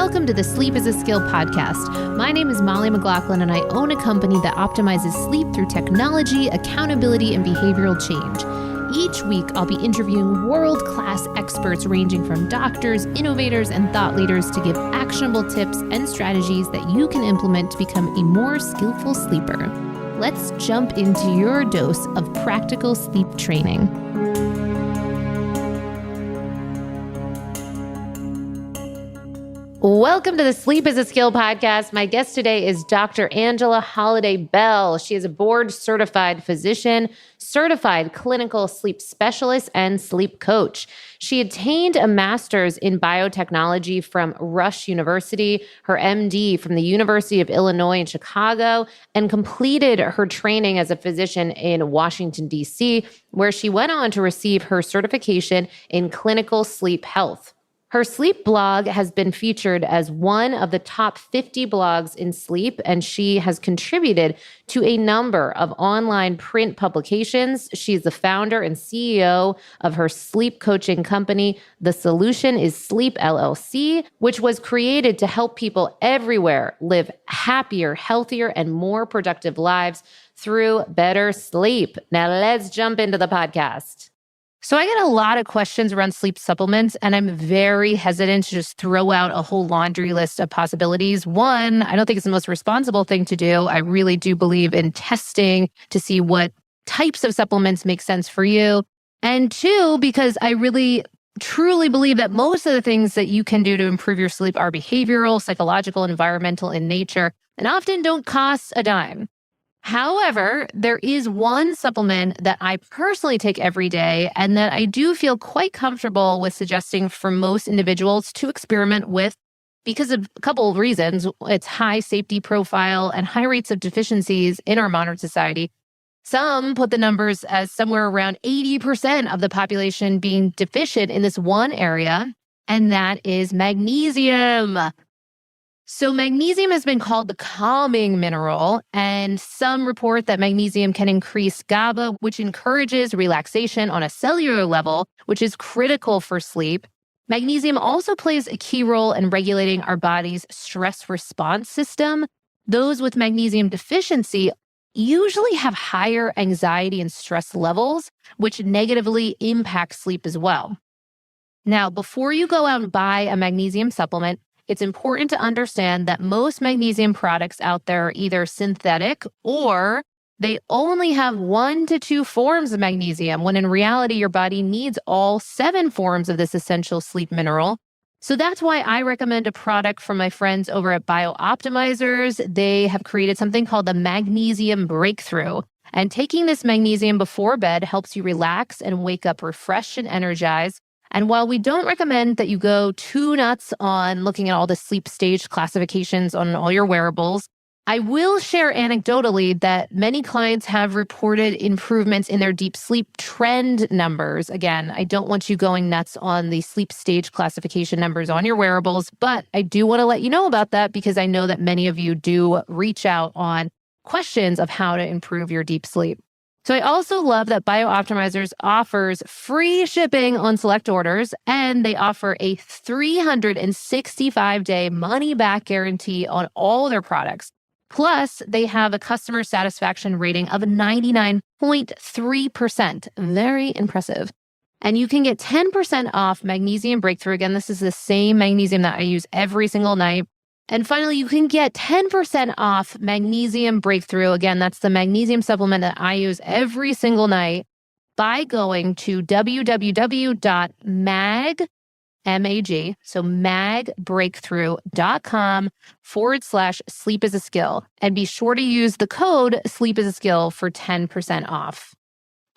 Welcome to the Sleep is a Skill podcast. My name is Molly McLaughlin, and I own a company that optimizes sleep through technology, accountability, and behavioral change. Each week, I'll be interviewing world-class experts ranging from doctors, innovators, and thought leaders to give actionable tips and strategies that you can implement to become a more skillful sleeper. Let's jump into your dose of practical sleep training. Welcome to the Sleep is a Skill podcast. My guest today is Dr. Angela Holliday-Bell. She is a board-certified physician, certified clinical sleep specialist, and sleep coach. She attained a master's in biotechnology from Rush University, her MD from the University of Illinois in Chicago, and completed her training as a physician in Washington, D.C., where she went on to receive her certification in clinical sleep health. Her sleep blog has been featured as one of the top 50 blogs in sleep, and she has contributed to a number of online print publications. She's the founder and CEO of her sleep coaching company. The solution is Sleep LLC, which was created to help people everywhere live happier, healthier, and more productive lives through better sleep. Now let's jump into the podcast. So I get a lot of questions around sleep supplements, and I'm very hesitant to just throw out a whole laundry list of possibilities. One, I don't think it's the most responsible thing to do. I really do believe in testing to see what types of supplements make sense for you. And two, because I really truly believe that most of the things that you can do to improve your sleep are behavioral, psychological, environmental in nature, and often don't cost a dime. However, there is one supplement that I personally take every day and that I do feel quite comfortable with suggesting for most individuals to experiment with because of a couple of reasons. Its high safety profile and high rates of deficiencies in our modern society. Some put the numbers as somewhere around 80% of the population being deficient in this one area, and that is magnesium. So magnesium has been called the calming mineral, and some report that magnesium can increase GABA, which encourages relaxation on a cellular level, which is critical for sleep. Magnesium also plays a key role in regulating our body's stress response system. Those with magnesium deficiency usually have higher anxiety and stress levels, which negatively impact sleep as well. Now, before you go out and buy a magnesium supplement, it's important to understand that most magnesium products out there are either synthetic or they only have 1 to 2 forms of magnesium, when in reality, your body needs all 7 forms of this essential sleep mineral. So that's why I recommend a product from my friends over at Biotechnology. They have created something called the Magnesium Breakthrough. And taking this magnesium before bed helps you relax and wake up refreshed and energized. And while we don't recommend that you go too nuts on looking at all the sleep stage classifications on all your wearables, I will share anecdotally that many clients have reported improvements in their deep sleep trend numbers. Again, I don't want you going nuts on the sleep stage classification numbers on your wearables, but I do want to let you know about that because I know that many of you do reach out on questions of how to improve your deep sleep. So I also love that Biotechnology offers free shipping on select orders, and they offer a 365-day money-back guarantee on all their products. Plus, they have a customer satisfaction rating of 99.3%. Very impressive. And you can get 10% off Magnesium Breakthrough. Again, this is the same magnesium that I use every single night. And finally, you can get 10% off Magnesium Breakthrough. Again, that's the magnesium supplement that I use every single night by going to magbreakthrough.com/sleep is a skill. And be sure to use the code sleep is a skill for 10% off.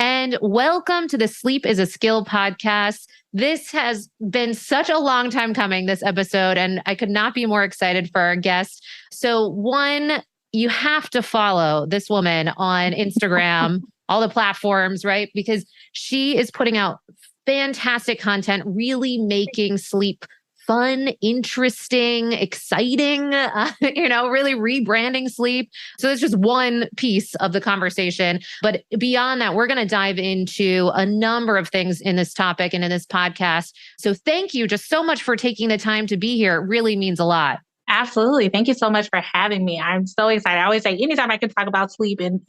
And welcome to the Sleep is a Skill podcast. This has been such a long time coming, this episode, and I could not be more excited for our guest. So one, you have to follow this woman on Instagram, all the platforms, right? Because she is putting out fantastic content, really making sleep fun, interesting, exciting, really rebranding sleep. So that's just one piece of the conversation. But beyond that, we're going to dive into a number of things in this topic and in this podcast. So thank you just so much for taking the time to be here. It really means a lot. Absolutely. Thank you so much for having me. I'm so excited. I always say anytime I can talk about sleep and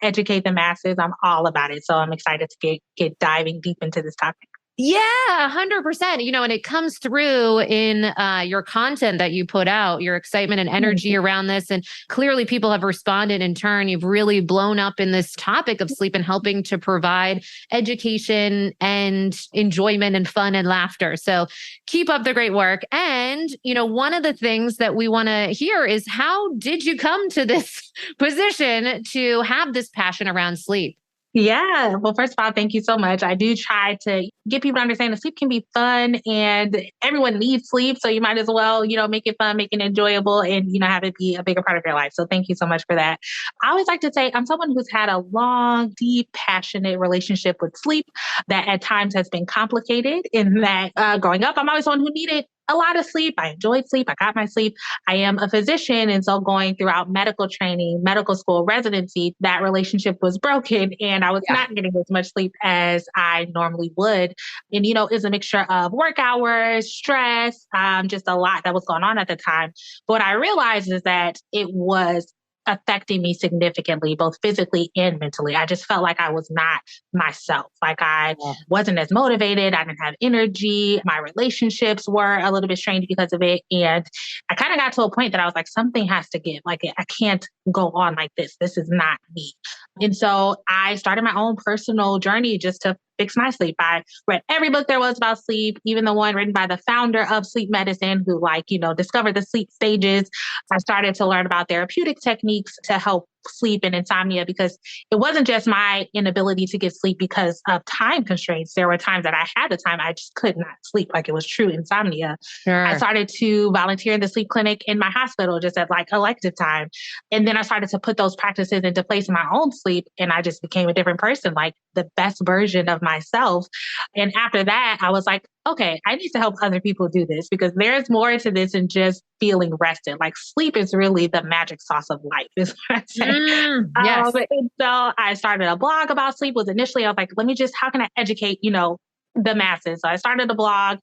educate the masses, I'm all about it. So I'm excited to get diving deep into this topic. Yeah, 100%. And it comes through in your content that you put out, your excitement and energy around this. And clearly people have responded in turn. You've really blown up in this topic of sleep and helping to provide education and enjoyment and fun and laughter. So keep up the great work. And, one of the things that we want to hear is, how did you come to this position to have this passion around sleep? Yeah. Well, first of all, thank you so much. I do try to get people to understand that sleep can be fun and everyone needs sleep. So you might as well, make it fun, make it enjoyable and, have it be a bigger part of your life. So thank you so much for that. I always like to say I'm someone who's had a long, deep, passionate relationship with sleep that at times has been complicated in that growing up, I'm always someone who needed a lot of sleep. I enjoyed sleep. I got my sleep. I am a physician. And so going throughout medical training, medical school, residency, that relationship was broken and I was not getting as much sleep as I normally would. And, it's a mixture of work hours, stress, just a lot that was going on at the time. But what I realized is that it was affecting me significantly, both physically and mentally. I just felt like I was not myself. Like I wasn't as motivated. I didn't have energy. My relationships were a little bit strained because of it. And I kind of got to a point that I was like, something has to give. Like I can't go on like this. This is not me. And so I started my own personal journey just to fix my sleep. I read every book there was about sleep, even the one written by the founder of sleep medicine who discovered the sleep stages. I started to learn about therapeutic techniques to help sleep and insomnia because it wasn't just my inability to get sleep because of time constraints. There were times that I had the time, I just could not sleep. Like it was true insomnia. Sure. I started to volunteer in the sleep clinic in my hospital just at elective time. And then I started to put those practices into place in my own sleep. And I just became a different person, like the best version of myself. And after that, I was like, okay, I need to help other people do this because there's more to this than just feeling rested. Like sleep is really the magic sauce of life, is what I say. Yes. And so I started a blog about sleep. I was like, how can I educate, the masses? So I started a blog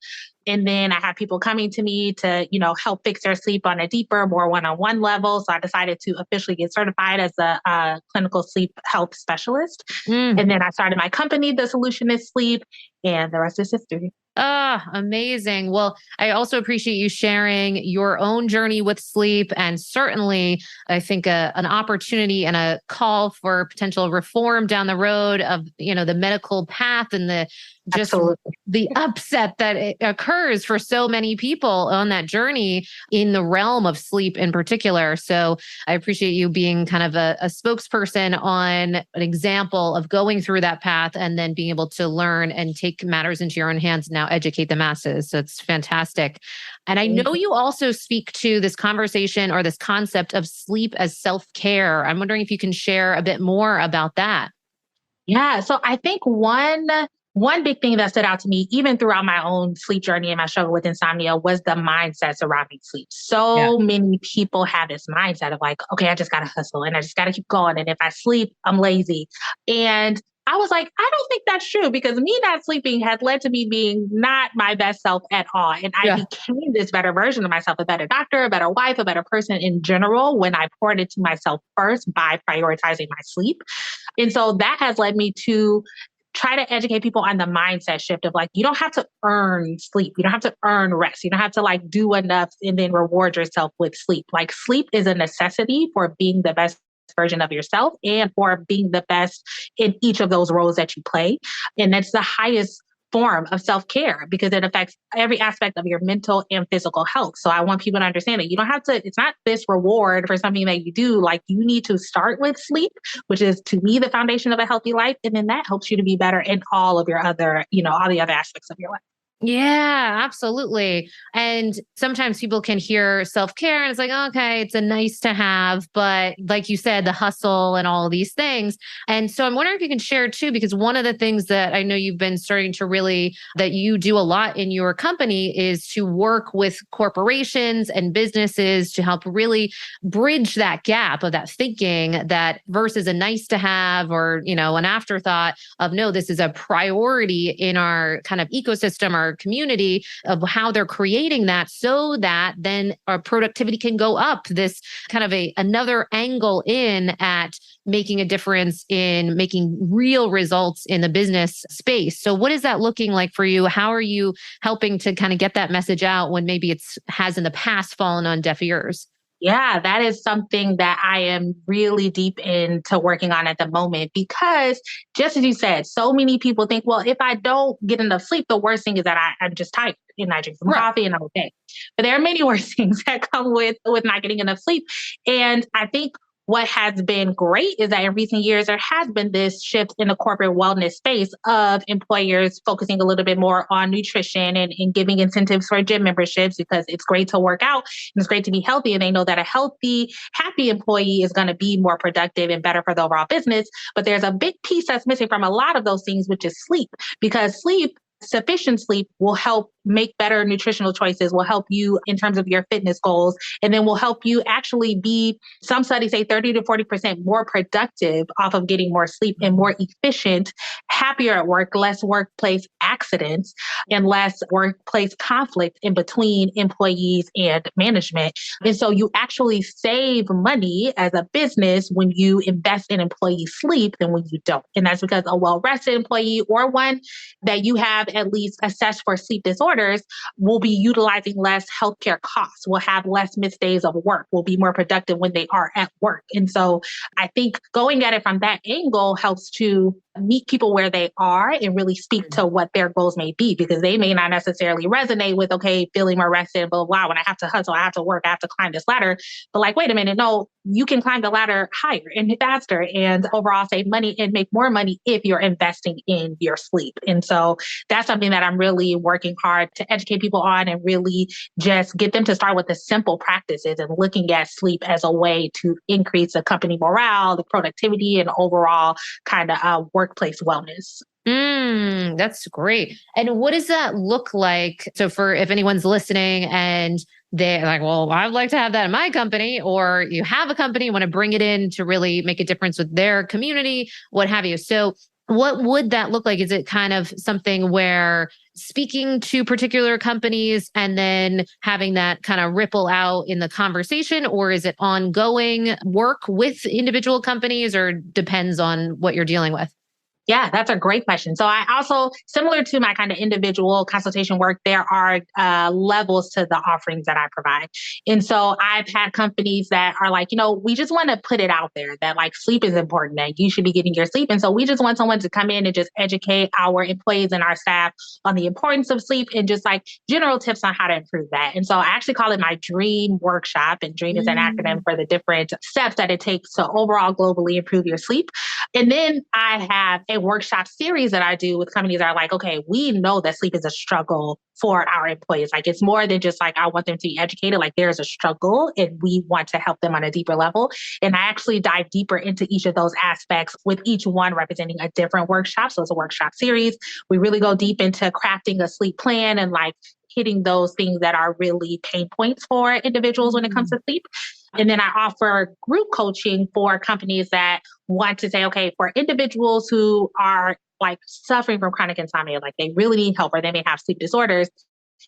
and then I had people coming to me to, help fix their sleep on a deeper, more one-on-one level. So I decided to officially get certified as a clinical sleep health specialist. And then I started my company, The Solution is Sleep, and the rest is history. Amazing. Well, I also appreciate you sharing your own journey with sleep and certainly I think an opportunity and a call for potential reform down the road of, the medical path and the upset that it occurs for so many people on that journey in the realm of sleep in particular. So I appreciate you being kind of a spokesperson on an example of going through that path and then being able to learn and take matters into your own hands and now educate the masses. So it's fantastic. And I know you also speak to this conversation or this concept of sleep as self-care. I'm wondering if you can share a bit more about that. Yeah. So I think one big thing that stood out to me, even throughout my own sleep journey and my struggle with insomnia, was the mindset surrounding sleep. So many people have this mindset of like, okay, I just got to hustle and I just got to keep going. And if I sleep, I'm lazy. And I was like, I don't think that's true because me not sleeping has led to me being not my best self at all. And I became this better version of myself, a better doctor, a better wife, a better person in general when I poured into myself first by prioritizing my sleep. And so that has led me to try to educate people on the mindset shift of like, you don't have to earn sleep. You don't have to earn rest. You don't have to do enough and then reward yourself with sleep. Like sleep is a necessity for being the best version of yourself and for being the best in each of those roles that you play. And that's the highest form of self-care because it affects every aspect of your mental and physical health. So I want people to understand that you don't have to, it's not this reward for something that you do. Like you need to start with sleep, which is to me the foundation of a healthy life. And then that helps you to be better in all of your other, all the other aspects of your life. Yeah, absolutely. And sometimes people can hear self care and it's like, okay, it's a nice to have. But like you said, the hustle and all of these things. And so I'm wondering if you can share too, because one of the things that I know you've been starting to really, that you do a lot in your company is to work with corporations and businesses to help really bridge that gap of that thinking that versus a nice to have or, an afterthought of no, this is a priority in our kind of ecosystem, our community of how they're creating that so that then our productivity can go up. This kind of another angle in at making a difference in making real results in the business space. So what is that looking like for you? How are you helping to kind of get that message out when maybe it's has in the past fallen on deaf ears? Yeah, that is something that I am really deep into working on at the moment because just as you said, so many people think, well, if I don't get enough sleep, the worst thing is that I'm just tired and I drink some Right. coffee and I'm okay. But there are many worse things that come with not getting enough sleep. And I think what has been great is that in recent years, there has been this shift in the corporate wellness space of employers focusing a little bit more on nutrition and giving incentives for gym memberships because it's great to work out and it's great to be healthy. And they know that a healthy, happy employee is going to be more productive and better for the overall business. But there's a big piece that's missing from a lot of those things, which is sleep, because sufficient sleep will help make better nutritional choices, will help you in terms of your fitness goals, and then will help you actually be, some studies say 30 to 40% more productive off of getting more sleep and more efficient, happier at work, less workplace accidents, and less workplace conflict in between employees and management. And so you actually save money as a business when you invest in employee sleep than when you don't. And that's because a well-rested employee or one that you have at least assessed for sleep disorders will be utilizing less healthcare costs, will have less missed days of work, will be more productive when they are at work. And so I think going at it from that angle helps to meet people where they are and really speak to what their goals may be, because they may not necessarily resonate with, okay, feeling more rested, blah, blah, blah. When I have to hustle, I have to work, I have to climb this ladder. But like, wait a minute, no, you can climb the ladder higher and faster and overall save money and make more money if you're investing in your sleep. And so that's something that I'm really working hard to educate people on and really just get them to start with the simple practices and looking at sleep as a way to increase the company morale, the productivity, and overall kind of workplace wellness. That's great. And what does that look like? So for if anyone's listening and they're like, well, I'd like to have that in my company, or you have a company, you want to bring it in to really make a difference with their community, what have you. So what would that look like? Is it kind of something where speaking to particular companies and then having that kind of ripple out in the conversation, or is it ongoing work with individual companies, or depends on what you're dealing with? Yeah, that's a great question. So I also, similar to my kind of individual consultation work, there are levels to the offerings that I provide. And so I've had companies that are like, we just want to put it out there that like sleep is important, that you should be getting your sleep. And so we just want someone to come in and just educate our employees and our staff on the importance of sleep and just like general tips on how to improve that. And so I actually call it my dream workshop. And dream is an acronym for the different steps that it takes to overall globally improve your sleep. And then I have a workshop series that I do with companies that are like, okay, we know that sleep is a struggle for our employees. Like it's more than just like, I want them to be educated. Like there's a struggle and we want to help them on a deeper level. And I actually dive deeper into each of those aspects with each one representing a different workshop. So it's a workshop series. We really go deep into crafting a sleep plan and like hitting those things that are really pain points for individuals when it comes to sleep. And then I offer group coaching for companies that want to say, okay, for individuals who are like suffering from chronic insomnia, like they really need help or they may have sleep disorders,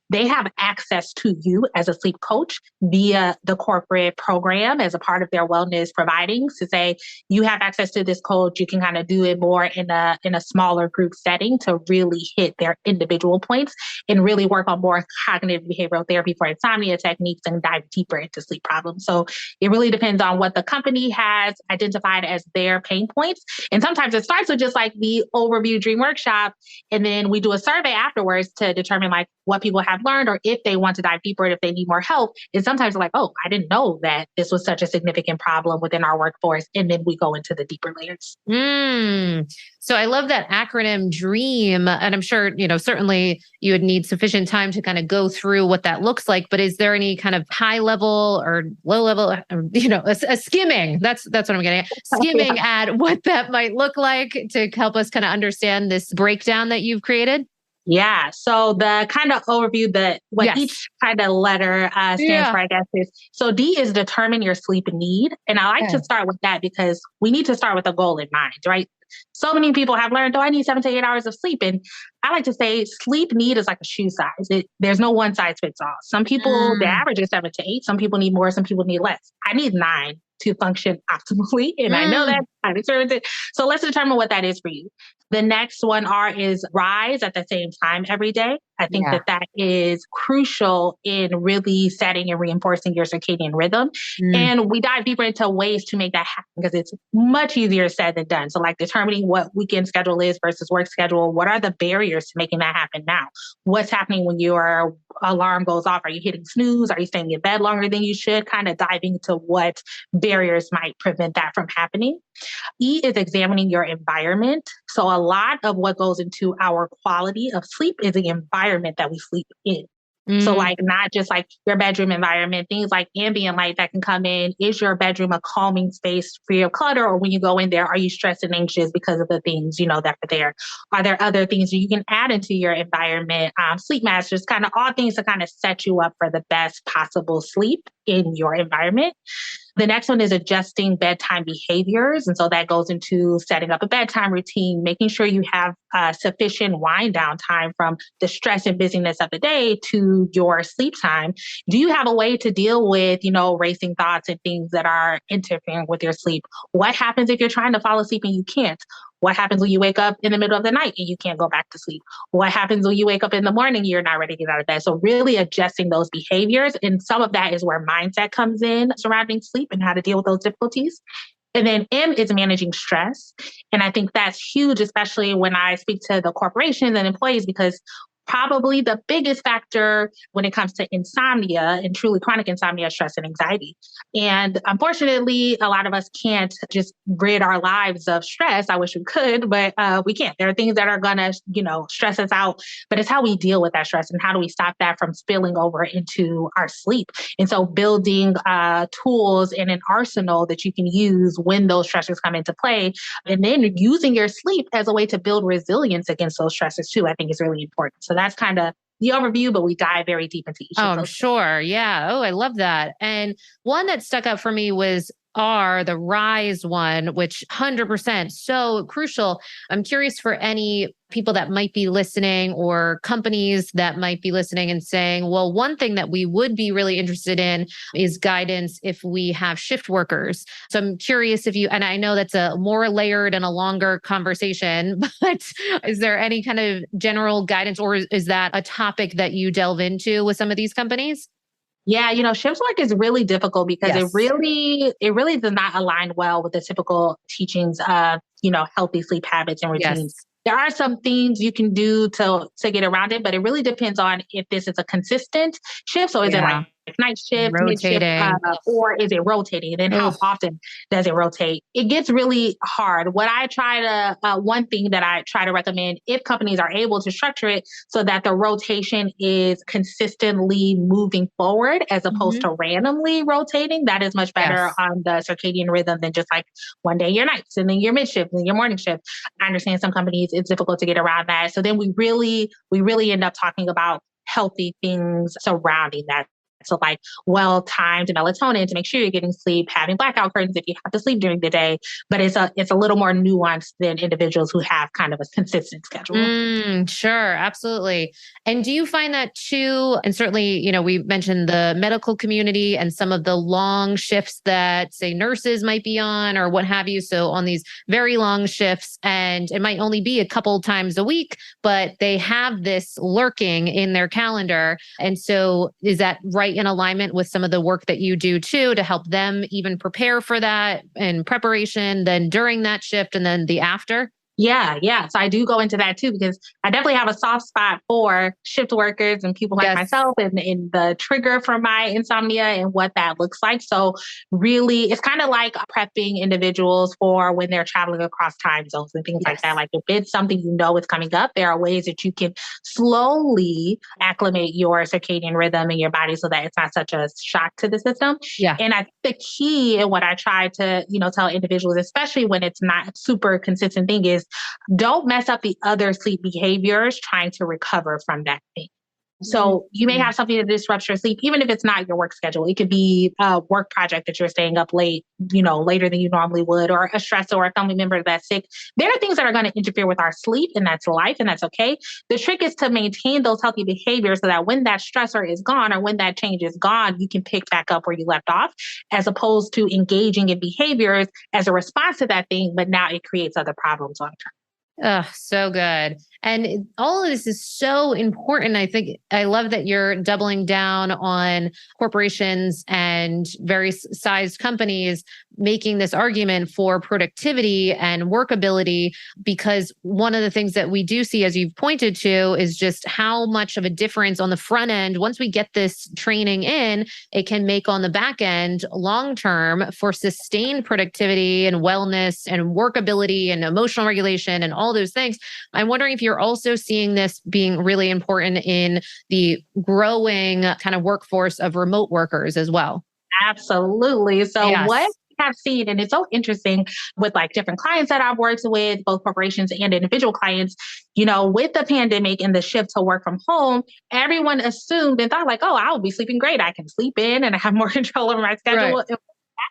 they have access to you as a sleep coach via the corporate program as a part of their wellness providing to say, you have access to this coach. You can kind of do it more in a smaller group setting to really hit their individual points and really work on more cognitive behavioral therapy for insomnia techniques and dive deeper into sleep problems. So it really depends on what the company has identified as their pain points. And sometimes it starts with just like the overview dream workshop. And then we do a survey afterwards to determine like what people have learned, or if they want to dive deeper and if they need more help, is sometimes like, oh, I didn't know that this was such a significant problem within our workforce. And then we go into the deeper layers. So I love that acronym DREAM. And I'm sure, certainly you would need sufficient time to kind of go through what that looks like. But is there any kind of high level or low level, a skimming? That's what I'm getting at. Skimming at what that might look like to help us kind of understand this breakdown that you've created? Yeah. So the kind of overview what each kind of letter stands for, I guess, is so D is determine your sleep need. And I like to start with that because we need to start with a goal in mind, right? So many people have learned, I need 7 to 8 hours of sleep. And I like to say sleep need is like a shoe size. There's no one size fits all. Some people, the average is 7 to 8. Some people need more. Some people need less. I need 9 to function optimally. And I know that. I determined it. So let's determine what that is for you. The next one, R, is rise at the same time every day. I think that is crucial in really setting and reinforcing your circadian rhythm. And we dive deeper into ways to make that happen because it's much easier said than done. So like determining what weekend schedule is versus work schedule. What are the barriers to making that happen now? What's happening when your alarm goes off? Are you hitting snooze? Are you staying in bed longer than you should? Kind of diving into what barriers might prevent that from happening. E is examining your environment. So a lot of what goes into our quality of sleep is the environment that we sleep in. So like not just like your bedroom environment, things like ambient light that can come in. Is your bedroom a calming space free of clutter? Or when you go in there, are you stressed and anxious because of the things, that are there? Are there other things you can add into your environment? Sleep masters, kind of all things to kind of set you up for the best possible sleep in your environment. The next one is adjusting bedtime behaviors. And so that goes into setting up a bedtime routine, making sure you have sufficient wind down time from the stress and busyness of the day to your sleep time. Do you have a way to deal with, racing thoughts and things that are interfering with your sleep? What happens if you're trying to fall asleep and you can't? What happens when you wake up in the middle of the night and you can't go back to sleep? What happens when you wake up in the morning, you're not ready to get out of bed? So really adjusting those behaviors. And some of that is where mindset comes in surrounding sleep and how to deal with those difficulties. And then M is managing stress. And I think that's huge, especially when I speak to the corporations and employees, because probably the biggest factor when it comes to insomnia and truly chronic insomnia is stress and anxiety. And unfortunately, a lot of us can't just rid our lives of stress. I wish we could, but we can't. There are things that are going to, stress us out, but it's how we deal with that stress and how do we stop that from spilling over into our sleep. And so building tools and an arsenal that you can use when those stressors come into play, and then using your sleep as a way to build resilience against those stressors too, I think is really important. So that's kind of the overview, but we dive very deep into each of those. Sure. Yeah. Oh, I love that. And one that stuck out for me was the rise one, which 100% so crucial. I'm curious for any people that might be listening or companies that might be listening and saying, well, one thing that we would be really interested in is guidance if we have shift workers. So I'm curious and I know that's a more layered and a longer conversation, but is there any kind of general guidance or is that a topic that you delve into with some of these companies? Yeah, shift work is really difficult because it really does not align well with the typical teachings of, healthy sleep habits and routines. Yes. There are some things you can do to get around it, but it really depends on if this is a consistent shift. So is it like night shift, mid shift, or is it rotating? And then how often does it rotate? It gets really hard. One thing that I try to recommend if companies are able to structure it so that the rotation is consistently moving forward as opposed to randomly rotating, that is much better on the circadian rhythm than just like one day your nights and then your mid shift and your morning shift. I understand some companies, it's difficult to get around that. So then we really end up talking about healthy things surrounding that. So like well-timed melatonin to make sure you're getting sleep, having blackout curtains if you have to sleep during the day. But it's a little more nuanced than individuals who have kind of a consistent schedule. Sure, absolutely. And do you find that too? And certainly, we mentioned the medical community and some of the long shifts that say nurses might be on or what have you. So on these very long shifts, and it might only be a couple times a week, but they have this lurking in their calendar. And so is that right in alignment with some of the work that you do too, to help them even prepare for that in preparation, then during that shift and then the after? Yeah, yeah. So I do go into that too, because I definitely have a soft spot for shift workers and people like Yes. myself and the trigger for my insomnia and what that looks like. So really, it's kind of like prepping individuals for when they're traveling across time zones and things like that. Yes. Like if it's something you know is coming up, there are ways that you can slowly acclimate your circadian rhythm in your body so that it's not such a shock to the system. Yeah. And I think the key and what I try to, tell individuals, especially when it's not super consistent thing is don't mess up the other sleep behaviors trying to recover from that thing. So you may Mm. have something that disrupts your sleep, even if it's not your work schedule. It could be a work project that you're staying up late, later than you normally would, or a stressor or a family member that's sick. There are things that are going to interfere with our sleep, and that's life, and that's okay. The trick is to maintain those healthy behaviors so that when that stressor is gone or when that change is gone, you can pick back up where you left off, as opposed to engaging in behaviors as a response to that thing, but now it creates other problems long term. Oh, so good. And all of this is so important. I think I love that you're doubling down on corporations and various sized companies making this argument for productivity and workability, because one of the things that we do see, as you've pointed to, is just how much of a difference on the front end, once we get this training in, it can make on the back end long term for sustained productivity and wellness and workability and emotional regulation and all those things. I'm wondering if you're also seeing this being really important in the growing kind of workforce of remote workers as well. Absolutely. So what Yes. I've seen, and it's so interesting with like different clients that I've worked with, both corporations and individual clients, with the pandemic and the shift to work from home, everyone assumed and thought like, oh, I'll be sleeping great. I can sleep in and I have more control over my schedule. Right. And what I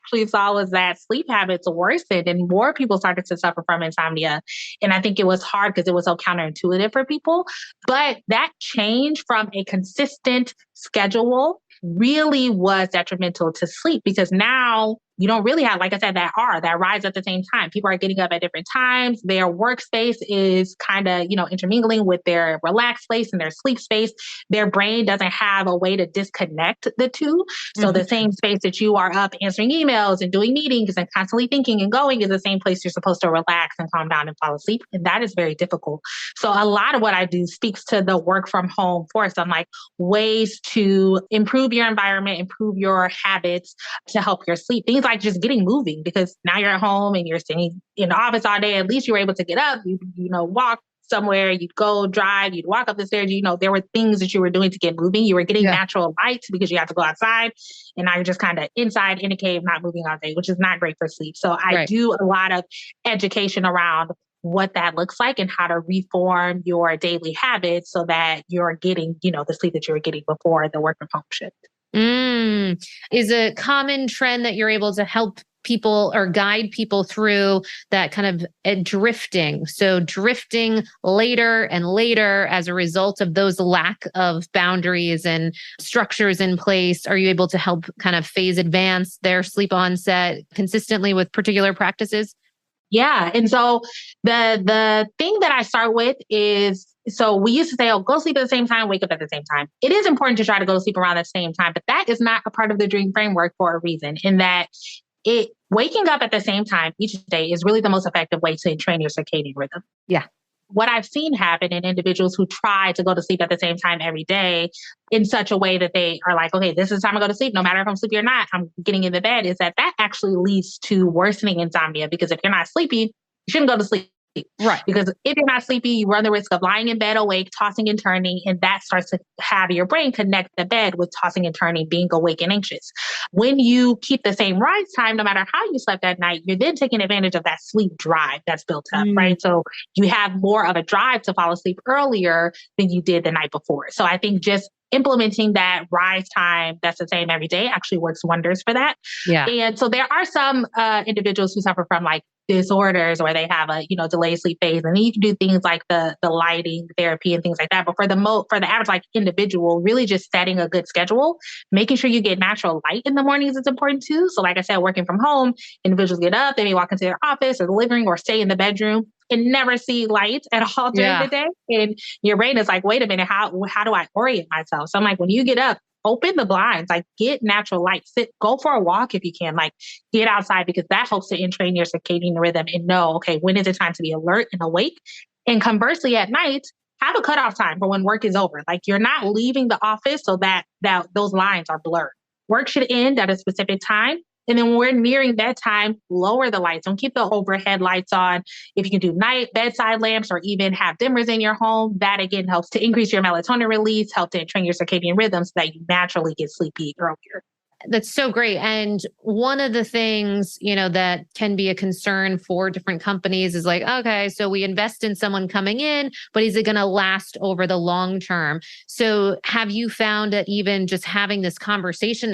actually saw was that sleep habits worsened and more people started to suffer from insomnia. And I think it was hard because it was so counterintuitive for people. But that change from a consistent schedule really was detrimental to sleep, because now you don't really have, like I said, that rise at the same time. People are getting up at different times. Their workspace is kind of, intermingling with their relaxed space and their sleep space. Their brain doesn't have a way to disconnect the two. So the Mhm. same space that you are up answering emails and doing meetings and constantly thinking and going is the same place you're supposed to relax and calm down and fall asleep. And that is very difficult. So a lot of what I do speaks to the work from home force. I'm like ways to improve your environment, improve your habits to help your sleep. Things like just getting moving, because now you're at home and you're sitting in the office all day. At least you were able to get up, walk somewhere, you'd go drive, you'd walk up the stairs. There were things that you were doing to get moving. You were getting Yeah. natural light because you have to go outside. And now you're just kind of inside in a cave, not moving all day, which is not great for sleep. So I Right. do a lot of education around what that looks like and how to reform your daily habits so that you're getting, the sleep that you were getting before the work from home shift. Mm. Is a common trend that you're able to help people or guide people through that kind of drifting. So drifting later and later as a result of those lack of boundaries and structures in place. Are you able to help kind of phase advance their sleep onset consistently with particular practices? Yeah. And so the thing that I start with is, so we used to say, oh, go sleep at the same time, wake up at the same time. It is important to try to go to sleep around the same time, but that is not a part of the dream framework for a reason, in that waking up at the same time each day is really the most effective way to train your circadian rhythm. Yeah. What I've seen happen in individuals who try to go to sleep at the same time every day in such a way that they are like, okay, this is the time I go to sleep. No matter if I'm sleepy or not, I'm getting into bed, is that actually leads to worsening insomnia. Because if you're not sleepy, you shouldn't go to sleep. Right. Because if you're not sleepy, you run the risk of lying in bed awake, tossing and turning, and that starts to have your brain connect the bed with tossing and turning, being awake and anxious. When you keep the same rise time, no matter how you slept that night, you're then taking advantage of that sleep drive that's built up, Mm. right? So you have more of a drive to fall asleep earlier than you did the night before. So I think just implementing that rise time that's the same every day actually works wonders for that. Yeah. And so there are some individuals who suffer from like disorders, or they have a delayed sleep phase, and then you can do things like the lighting therapy and things like that. But for the average like individual, really just setting a good schedule, making sure you get natural light in the mornings is important too. So like I said, working from home, individuals get up, they may walk into their office or the living room or stay in the bedroom and never see light at all during Yeah. the day. And your brain is like, wait a minute, how do I orient myself? So I'm like, when you get up, open the blinds, like get natural light, go for a walk if you can, like get outside because that helps to entrain your circadian rhythm and know, okay, when is it time to be alert and awake? And conversely, at night, have a cutoff time for when work is over. Like you're not leaving the office so that those lines are blurred. Work should end at a specific time. And then when we're nearing bedtime, lower the lights. Don't keep the overhead lights on. If you can do night bedside lamps or even have dimmers in your home, that again helps to increase your melatonin release, help to train your circadian rhythm so that you naturally get sleepy earlier. That's so great. And one of the things, that can be a concern for different companies is like, okay, so we invest in someone coming in, but is it going to last over the long term? So have you found that even just having this conversation,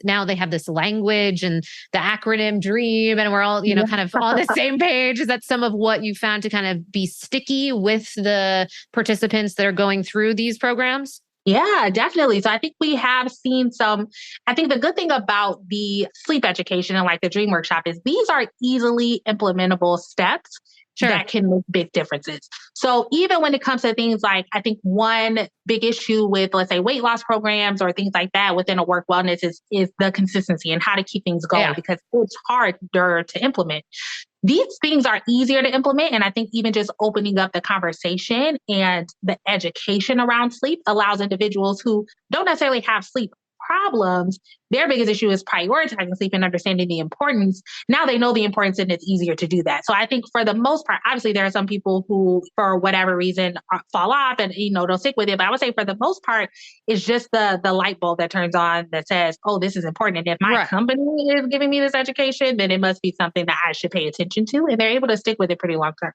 now they have this language and the acronym DREAM, and we're all, kind of on the same page. Is that some of what you found to kind of be sticky with the participants that are going through these programs? Yeah, definitely. So I think we have seen I think the good thing about the sleep education and like the Dream Workshop is these are easily implementable steps that can make big differences. So even when it comes to things like, I think one big issue with, let's say, weight loss programs or things like that within a work wellness is the consistency and how to keep things going because it's harder to implement. These things are easier to implement. And I think even just opening up the conversation and the education around sleep allows individuals who don't necessarily have sleep problems, their biggest issue is prioritizing sleep and understanding the importance. Now they know the importance and it's easier to do that. So I think for the most part, obviously there are some people who, for whatever reason, fall off and, don't stick with it. But I would say for the most part, it's just the light bulb that turns on that says, oh, this is important. And if my company is giving me this education, then it must be something that I should pay attention to. And they're able to stick with it pretty long term.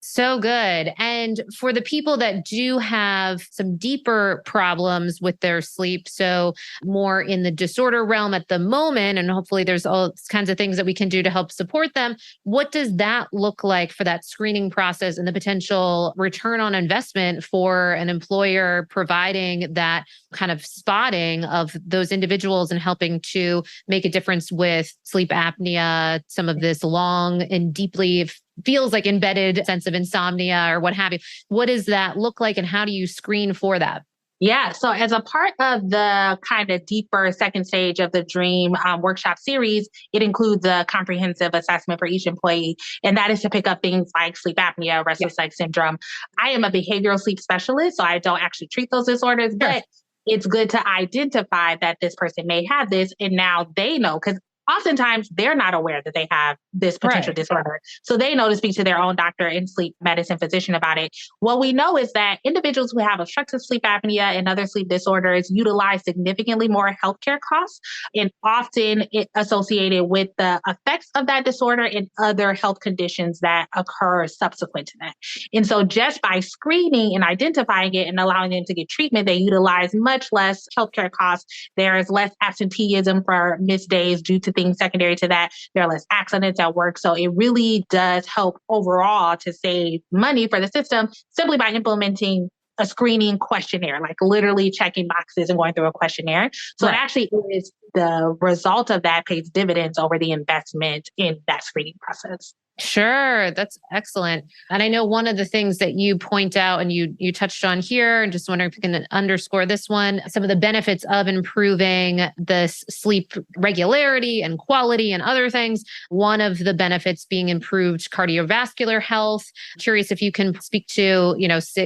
So good. And for the people that do have some deeper problems with their sleep, so more in the disorder realm at the moment, and hopefully there's all kinds of things that we can do to help support them. What does that look like for that screening process and the potential return on investment for an employer providing that kind of spotting of those individuals and helping to make a difference with sleep apnea, some of this long and deeply feels like embedded sense of insomnia or what have you. What does that look like and how do you screen for that? Yeah. So as a part of the kind of deeper second stage of the Dream workshop series, it includes a comprehensive assessment for each employee. And that is to pick up things like sleep apnea, restless leg syndrome. I am a behavioral sleep specialist, so I don't actually treat those disorders, but it's good to identify that this person may have this. And now they know, because oftentimes they're not aware that they have this potential disorder. So they know to speak to their own doctor and sleep medicine physician about it. What we know is that individuals who have obstructive sleep apnea and other sleep disorders utilize significantly more healthcare costs and often associated with the effects of that disorder and other health conditions that occur subsequent to that. And so just by screening and identifying it and allowing them to get treatment, they utilize much less healthcare costs. There is less absenteeism for missed days due to things secondary to that. There are less accidents at work. So it really does help overall to save money for the system simply by implementing a screening questionnaire, like literally checking boxes and going through a questionnaire. So it actually is the result of that pays dividends over the investment in that screening process. Sure. That's excellent. And I know one of the things that you point out and you touched on here, and just wondering if you can underscore this one, some of the benefits of improving this sleep regularity and quality and other things. One of the benefits being improved cardiovascular health. Curious if you can speak to,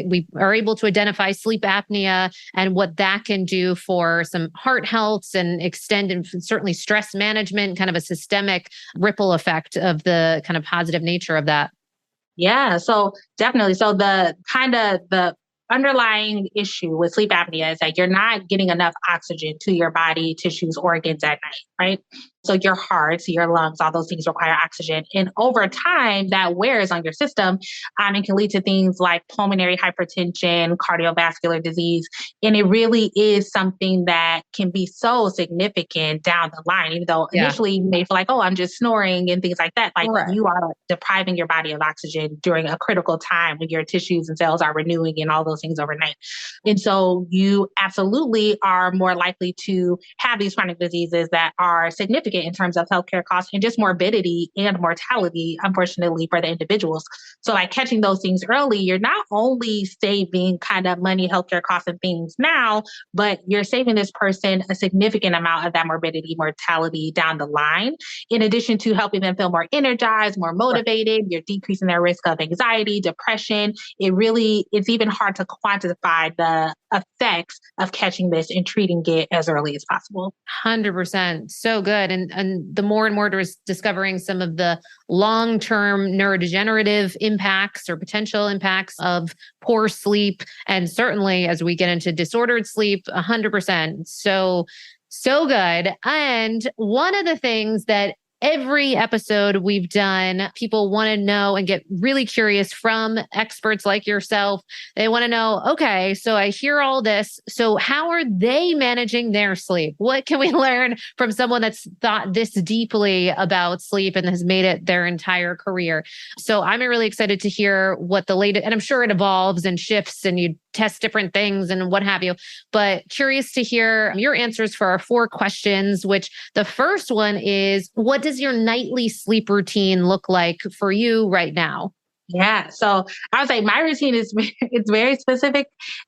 we are able to identify sleep apnea and what that can do for some heart health and extend and certainly stress management, kind of a systemic ripple effect of the kind of positive nature of that. Yeah, so definitely. So the underlying issue with sleep apnea is that you're not getting enough oxygen to your body, tissues, organs at night, right? So your heart, your lungs, all those things require oxygen. And over time, that wears on your system and can lead to things like pulmonary hypertension, cardiovascular disease. And it really is something that can be so significant down the line, even though initially you may feel like, oh, I'm just snoring and things like that. Like you are depriving your body of oxygen during a critical time when your tissues and cells are renewing and all those things overnight. And so you absolutely are more likely to have these chronic diseases that are significant significant in terms of healthcare costs and just morbidity and mortality, unfortunately, for the individuals. So by catching those things early, you're not only saving kind of money, healthcare costs and things now, but you're saving this person a significant amount of that morbidity, mortality down the line. In addition to helping them feel more energized, more motivated, you're decreasing their risk of anxiety, depression. It's even hard to quantify the effects of catching this and treating it as early as possible. 100%. So good. And the more and more discovering some of the long-term neurodegenerative impacts or potential impacts of poor sleep. And certainly as we get into disordered sleep, 100%. So good. And one of the things that every episode we've done, people want to know and get really curious from experts like yourself. They want to know, okay, so I hear all this. So how are they managing their sleep? What can we learn from someone that's thought this deeply about sleep and has made it their entire career? So I'm really excited to hear what the latest, and I'm sure it evolves and shifts and you test different things and what have you, but curious to hear your answers for our 4 questions, which the first one is, what does your nightly sleep routine look like for you right now? Yeah. So I would say my routine it's very specific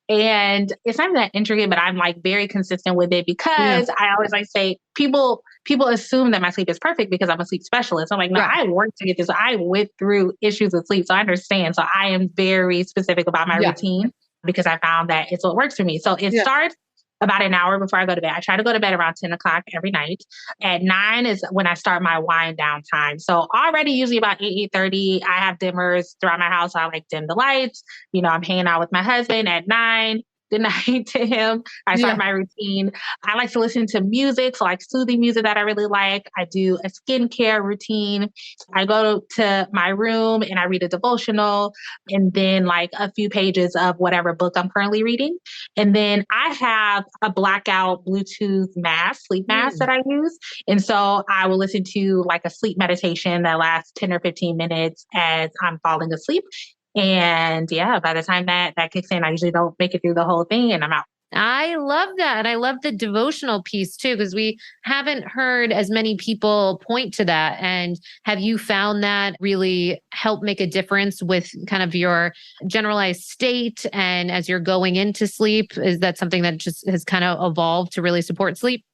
and it's not that intricate, but I'm like very consistent with it because I always like say people assume that my sleep is perfect because I'm a sleep specialist. I'm like, no, I worked to get this. I went through issues with sleep. So I understand. So I am very specific about my routine because I found that it's what works for me. So it starts about an hour before I go to bed. I try to go to bed around 10 o'clock every night. At 9 is when I start my wind down time. So already usually about 8:30, I have dimmers throughout my house. I like dim the lights. I'm hanging out with my husband at 9. Good night to him. I start my routine. I like to listen to music, so like soothing music that I really like. I do a skincare routine. I go to my room and I read a devotional and then like a few pages of whatever book I'm currently reading. And then I have a blackout Bluetooth mask, sleep mask that I use. And so I will listen to like a sleep meditation that lasts 10 or 15 minutes as I'm falling asleep. And by the time that kicks in, I usually don't make it through the whole thing and I'm out. I love that. And I love the devotional piece too, because we haven't heard as many people point to that. And have you found that really help make a difference with kind of your generalized state? And as you're going into sleep, is that something that just has kind of evolved to really support sleep?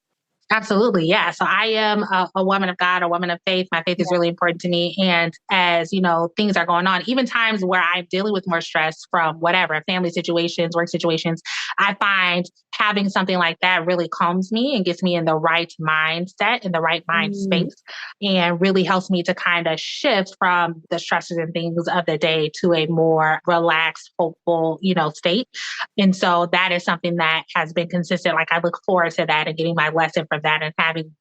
Absolutely. Yeah. So I am a woman of God, a woman of faith. My faith is really important to me. And as, things are going on, even times where I'm dealing with more stress from whatever, family situations, work situations, I find having something like that really calms me and gets me in the right mindset, in the right mind space, and really helps me to kind of shift from the stresses and things of the day to a more relaxed, hopeful, state. And so that is something that has been consistent. Like I look forward to that and getting my lesson from that and having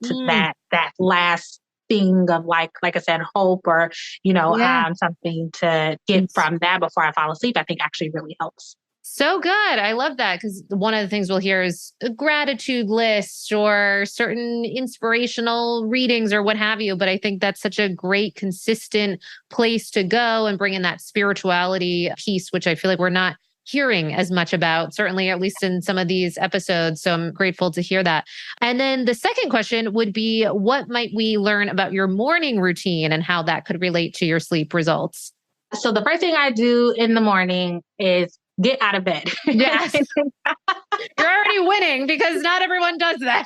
that last thing of like I said, hope or, something to get from that before I fall asleep, I think actually really helps. So good. I love that because one of the things we'll hear is a gratitude list or certain inspirational readings or what have you. But I think that's such a great, consistent place to go and bring in that spirituality piece, which I feel like we're not hearing as much about, certainly at least in some of these episodes. So I'm grateful to hear that. And then the second question would be, what might we learn about your morning routine and how that could relate to your sleep results? So the first thing I do in the morning is get out of bed. Yes. You're already winning because not everyone does that.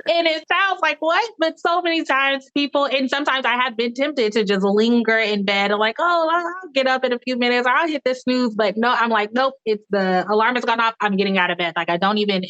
And it sounds like what? But so many times and sometimes I have been tempted to just linger in bed. I'm like, oh, I'll get up in a few minutes or I'll hit the snooze. But no, I'm like, nope, it's the alarm has gone off. I'm getting out of bed. Like I don't even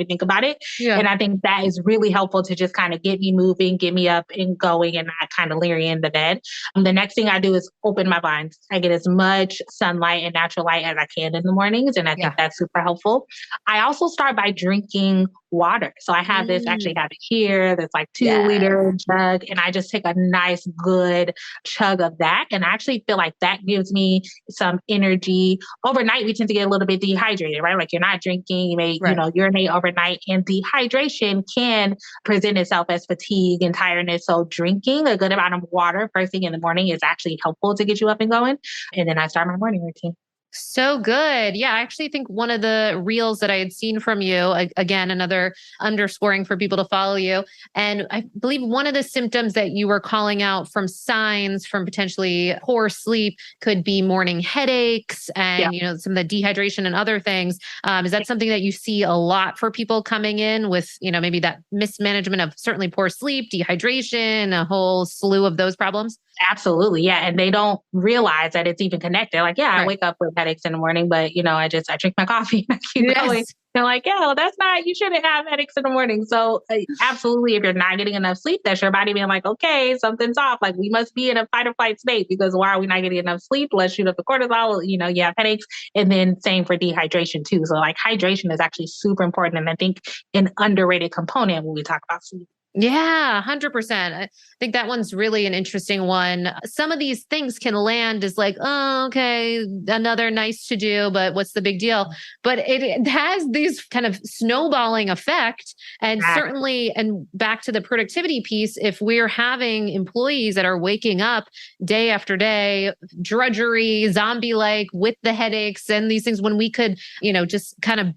think about it. Yeah. And I think that is really helpful to just kind of get me moving, get me up and going and not kind of leering in the bed. The next thing I do is open my blinds. I get as much sunlight and natural light as I can in the mornings. And I think that's super helpful. I also start by drinking water. So I have actually have it here. There's like 2-liter jug. And I just take a nice, good chug of that. And I actually feel like that gives me some energy. Overnight, we tend to get a little bit dehydrated, right? Like you're not drinking, you may, urinate overnight, and dehydration can present itself as fatigue and tiredness. So drinking a good amount of water first thing in the morning is actually helpful to get you up and going. And then I start my morning routine. So good. Yeah, I actually think one of the reels that I had seen from you, again, another underscoring for people to follow you. And I believe one of the symptoms that you were calling out from signs from potentially poor sleep could be morning headaches Yeah. and, some of the dehydration and other things. Is that something that you see a lot for people coming in with, maybe that mismanagement of certainly poor sleep, dehydration, a whole slew of those problems? Absolutely. Yeah. And they don't realize that it's even connected. Like, yeah, I Right. wake up with headaches in the morning, but I drink my coffee and I keep going. Yes. They're like, yeah, well, that's not, you shouldn't have headaches in the morning. So absolutely, if you're not getting enough sleep, that's your body being like, okay, something's off. Like we must be in a fight or flight state because why are we not getting enough sleep? Let's shoot up the cortisol, you have headaches. And then same for dehydration too. So like hydration is actually super important. And I think an underrated component when we talk about sleep. Yeah, 100%. I think that one's really an interesting one. Some of these things can land as like, oh, okay, another nice to do, but what's the big deal? But it has these kind of snowballing effect. And certainly, and back to the productivity piece, if we're having employees that are waking up day after day, drudgery, zombie like with the headaches and these things, when we could, just kind of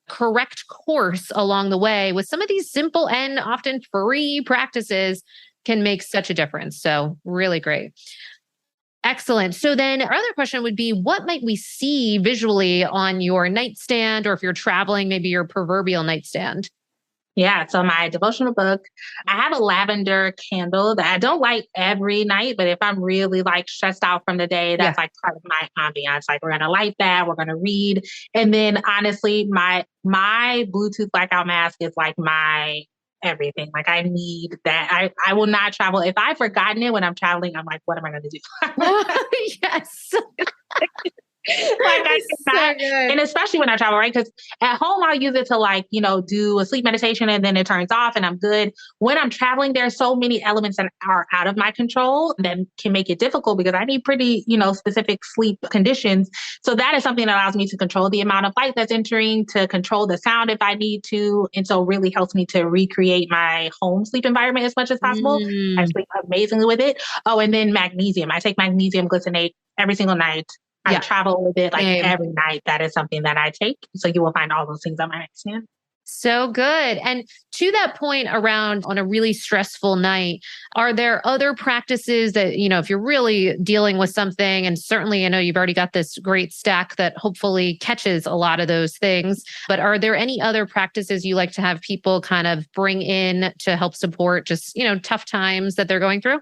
correct course along the way with some of these simple and often free practices can make such a difference. So, really great. Excellent. So, then our other question would be what might we see visually on your nightstand, or if you're traveling, maybe your proverbial nightstand? Yeah. So my devotional book, I have a lavender candle that I don't light every night, but if I'm really like stressed out from the day, Yeah. that's like part of my ambiance. Like we're gonna light that, we're gonna read. And then honestly, my Bluetooth blackout mask is like my everything. Like I need that. I will not travel. If I've forgotten it when I'm traveling, I'm like, what am I gonna do? Yes. Like I So cannot, good. and especially when I travel, right? Because at home I'll use it to like, do a sleep meditation and then it turns off and I'm good. When I'm traveling, there's so many elements that are out of my control that can make it difficult because I need pretty, specific sleep conditions. So that is something that allows me to control the amount of light that's entering, to control the sound if I need to. And so really helps me to recreate my home sleep environment as much as possible. I Mm, sleep amazingly with it. Oh, and then magnesium. I take magnesium glycinate every single night. I yeah. travel with it like Same. every night. That is something that I take. So you will find all those things on my nightstand. So good. And to that point around on a really stressful night, are there other practices that, if you're really dealing with something, and certainly I know you've already got this great stack that hopefully catches a lot of those things, but are there any other practices you like to have people kind of bring in to help support just, tough times that they're going through?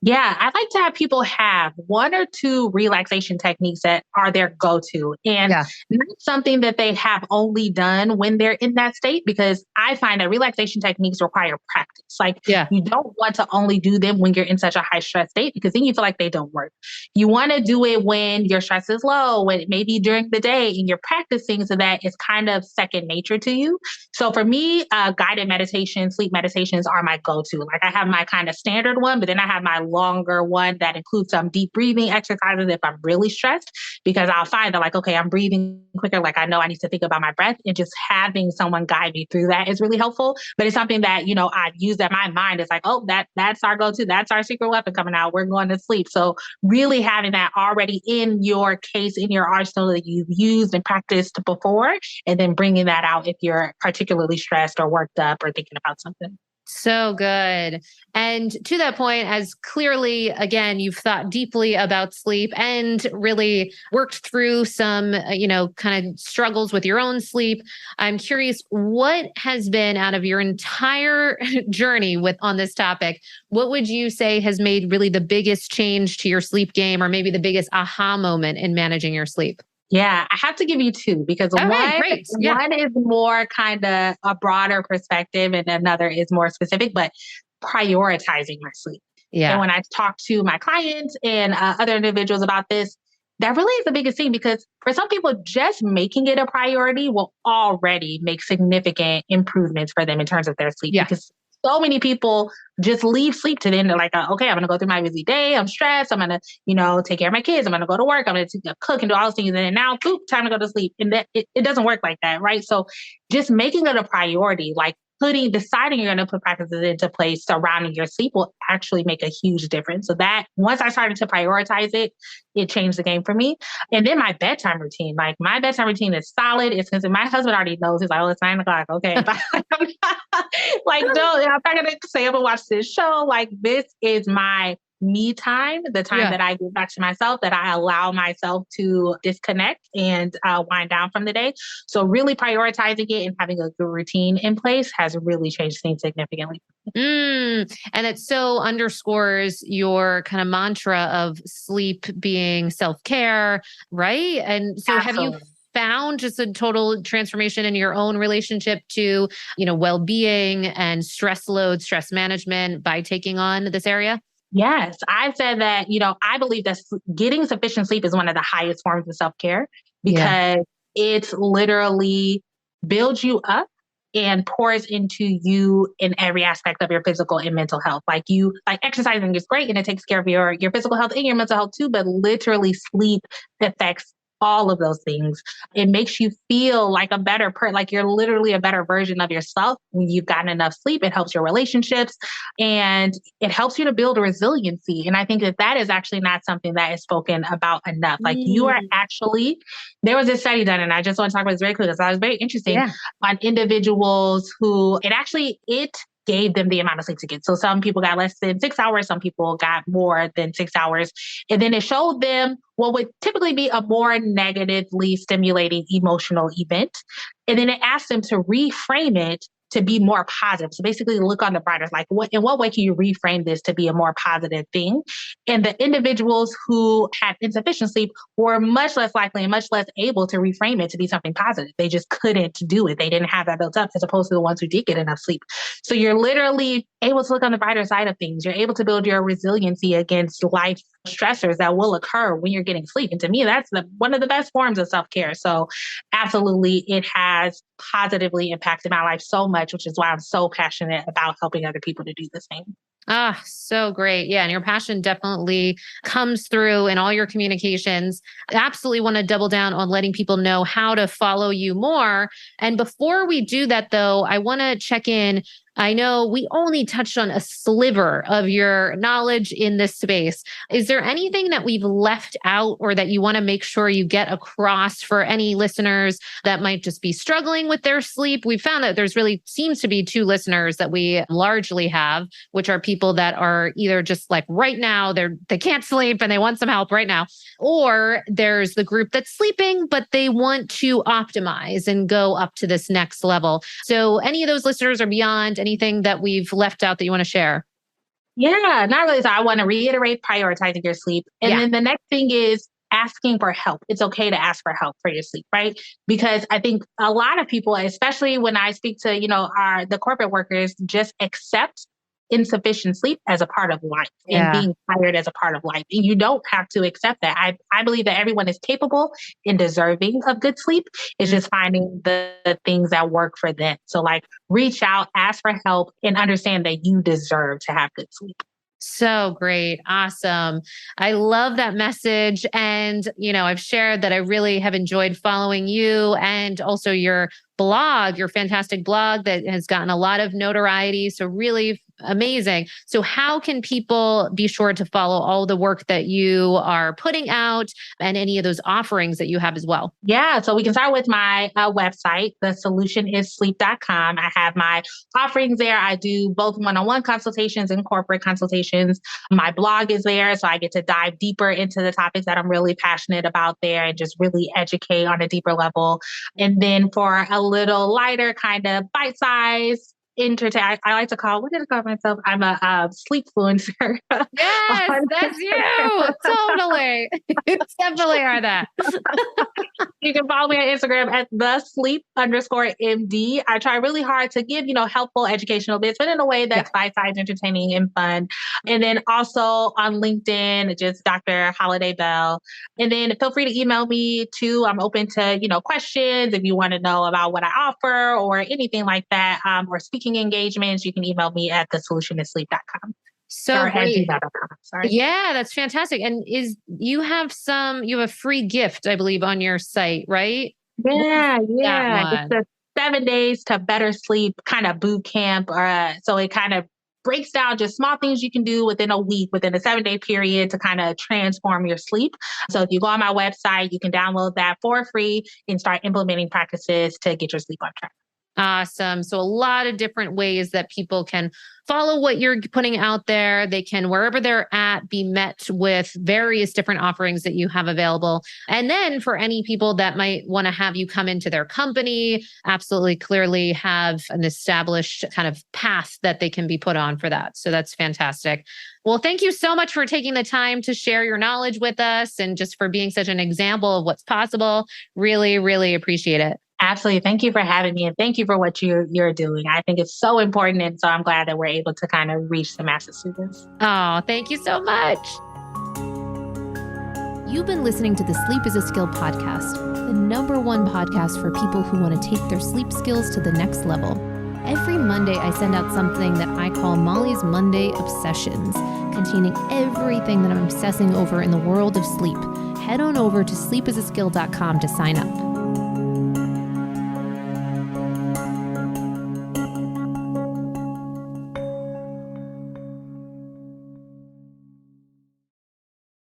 Yeah, I like to have people have one or two relaxation techniques that are their go-to and Yeah. not something that they have only done when they're in that state, because I find that relaxation techniques require practice. Like Yeah. you don't want to only do them when you're in such a high stress state because then you feel like they don't work. You want to do it when your stress is low, when maybe during the day and you're practicing so that it's kind of second nature to you. So for me, guided meditation, sleep meditations are my go-to. Like I have my kind of standard one, but then I have my longer one that includes some deep breathing exercises if I'm really stressed, because I'll find that like, okay, I'm breathing quicker. Like I know I need to think about my breath, and just having someone guide me through that is really helpful. But it's something that, I've used that my mind is like, oh, that's our go-to. That's our secret weapon coming out. We're going to sleep. So really having that already in your case, in your arsenal that you've used and practiced before, and then bringing that out if you're particularly stressed or worked up or thinking about something. So good. And to that point, as clearly, again, you've thought deeply about sleep and really worked through some, kind of struggles with your own sleep. I'm curious, what has been out of your entire journey on this topic? What would you say has made really the biggest change to your sleep game, or maybe the biggest aha moment in managing your sleep? Yeah, I have to give you two because Okay, great. Yeah. one is more kind of a broader perspective and another is more specific, but prioritizing my sleep. And Yeah. when I talk to my clients and other individuals about this, that really is the biggest thing, because for some people, just making it a priority will already make significant improvements for them in terms of their sleep. Yeah. Because so many people just leave sleep to the end. They're like, okay, I'm going to go through my busy day. I'm stressed. I'm going to, take care of my kids. I'm going to go to work. I'm going to cook and do all those things. And then now, boop, time to go to sleep. And that it doesn't work like that, right? So just making it a priority, like deciding you're going to put practices into place surrounding your sleep will actually make a huge difference. So that once I started to prioritize it, it changed the game for me. And then my bedtime routine, like my bedtime routine is solid. It's because my husband already knows. He's like, oh, it's 9 o'clock. Okay. Like, no, I'm not going to say I'm going to watch this show. Like, this is my me time, the time that I give back to myself, that I allow myself to disconnect and wind down from the day. So really prioritizing it and having a good routine in place has really changed things significantly. And it so underscores your kind of mantra of sleep being self-care, right? And so Absolutely. have you found just a total transformation in your own relationship to, well-being and stress load, stress management by taking on this area? Yes, I said that, I believe that getting sufficient sleep is one of the highest forms of self-care because it literally builds you up and pours into you in every aspect of your physical and mental health. Like exercising is great and it takes care of your physical health and your mental health too, but literally sleep affects all of those things. It makes you feel like a better like you're literally a better version of yourself when you've gotten enough sleep. It helps your relationships and it helps you to build resiliency. And I think that is actually not something that is spoken about enough. Like you are actually, there was a study done, and I just want to talk about this very quickly because I was very interesting on individuals who it gave them the amount of sleep to get. So some people got less than 6 hours, some people got more than 6 hours. And then it showed them what would typically be a more negatively stimulating emotional event. And then it asked them to reframe it to be more positive. So basically look on the brighter, like in what way can you reframe this to be a more positive thing? And the individuals who had insufficient sleep were much less likely and much less able to reframe it to be something positive. They just couldn't do it. They didn't have that built up as opposed to the ones who did get enough sleep. So you're literally able to look on the brighter side of things. You're able to build your resiliency against life stressors that will occur when you're getting sleep. And to me, that's one of the best forms of self-care. So absolutely, it has positively impacted my life so much, which is why I'm so passionate about helping other people to do the same. Ah, so great. Yeah. And your passion definitely comes through in all your communications. I absolutely want to double down on letting people know how to follow you more. And before we do that, though, I want to check in. I know we only touched on a sliver of your knowledge in this space. Is there anything that we've left out or that you want to make sure you get across for any listeners that might just be struggling with their sleep? We found that there's really seems to be two listeners that we largely have, which are people that are either just like right now, they can't sleep and they want some help right now, or there's the group that's sleeping, but they want to optimize and go up to this next level. So any of those listeners or beyond, anything that we've left out that you want to share? Yeah, not really. So I want to reiterate prioritizing your sleep. And then the next thing is asking for help. It's okay to ask for help for your sleep, right? Because I think a lot of people, especially when I speak to, the corporate workers, just accept insufficient sleep as a part of life and being tired as a part of life. And you don't have to accept that. I believe that everyone is capable and deserving of good sleep. It's just finding the things that work for them. So like reach out, ask for help, and understand that you deserve to have good sleep. So great. Awesome. I love that message. And, I've shared that I really have enjoyed following you and also your blog, your fantastic blog that has gotten a lot of notoriety. So really amazing. So how can people be sure to follow all the work that you are putting out and any of those offerings that you have as well? Yeah. So we can start with my website. The solution is sleep.com. I have my offerings there. I do both one-on-one consultations and corporate consultations. My blog is there. So I get to dive deeper into the topics that I'm really passionate about there and just really educate on a deeper level. And then for a little lighter kind of bite-size I like to call, what did I call myself? I'm a sleep fluencer. Yes, that's you. Totally. You definitely are that. You can follow me on Instagram at @the_sleep_MD. I try really hard to give, helpful educational bits, but in a way that's bite-sized, entertaining, and fun. And then also on LinkedIn, just Dr. Holliday-Bell. And then feel free to email me too. I'm open to, questions if you want to know about what I offer or anything like that, or speaking engagements. You can email me at thesolutionissleep.com. So great. Sorry. Yeah, that's fantastic. And you have a free gift, I believe, on your site, right? Yeah. It's a 7 days to better sleep kind of boot camp. So it kind of breaks down just small things you can do within a week, within a 7-day period to kind of transform your sleep. So if you go on my website, you can download that for free and start implementing practices to get your sleep on track. Awesome. So a lot of different ways that people can follow what you're putting out there. They can, wherever they're at, be met with various different offerings that you have available. And then for any people that might want to have you come into their company, absolutely clearly have an established kind of path that they can be put on for that. So that's fantastic. Well, thank you so much for taking the time to share your knowledge with us and just for being such an example of what's possible. Really, really appreciate it. Absolutely. Thank you for having me. And thank you for what you're doing. I think it's so important. And so I'm glad that we're able to kind of reach the masses through this. Oh, thank you so much. You've been listening to the Sleep is a Skill podcast, the #1 podcast for people who want to take their sleep skills to the next level. Every Monday, I send out something that I call Molly's Monday Obsessions, containing everything that I'm obsessing over in the world of sleep. Head on over to sleepisaskill.com to sign up.